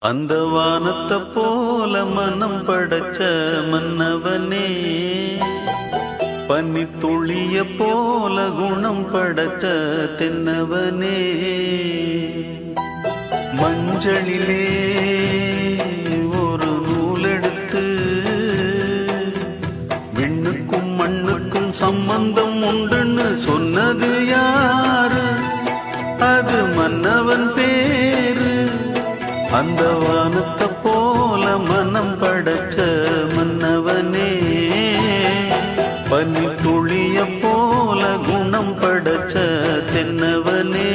அந்த வானத்தை போல மனம் படைச்ச மன்னவனே, பனி துளிய போல குணம் படைச்ச தென்னவனே, மஞ்சளிலே ஒரு நூலெடுத்து விண்ணுக்கும் மண்ணுக்கும் சம்பந்தம் உண்டுன்னு சொன்னது யாரு? அது மன்னவன் பேரு. அந்த வானத்தை போல மனம் படைச்ச மன்னவனே, பனி துளிய போல குணம் படைச்ச தென்னவனே.